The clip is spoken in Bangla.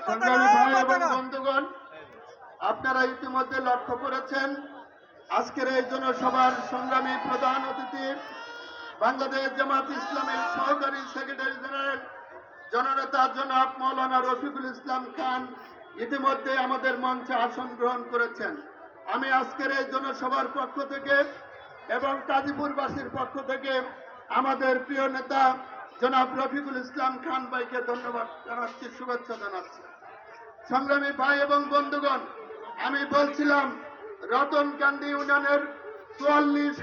সংগ্রামী ভাই এবং বন্ধুগণ, আপনারা ইতিমধ্যে লক্ষ্য করেছেন আজকের এই জনসভার সংগ্রামী প্রধান অতিথি বাংলাদেশ জামাত ইসলামের সহকারী সেক্রেটারি জেনারেল জননেতা জনাব মৌলানা রফিকুল ইসলাম খান ইতিমধ্যে আমাদের মঞ্চে আসন গ্রহণ করেছেন। আমি আজকের এই জনসভার পক্ষ থেকে এবং কাজীপুরবাসীর পক্ষ থেকে আমাদের প্রিয় নেতা জনাব রফিকুল ইসলাম খান ভাইকে ধন্যবাদ জানাচ্ছি, শুভেচ্ছা জানাচ্ছি। সংগ্রামী ভাই এবং বন্ধুগণ, আমি বলছিলাম রতনকান্দি ইউনিয়নের 44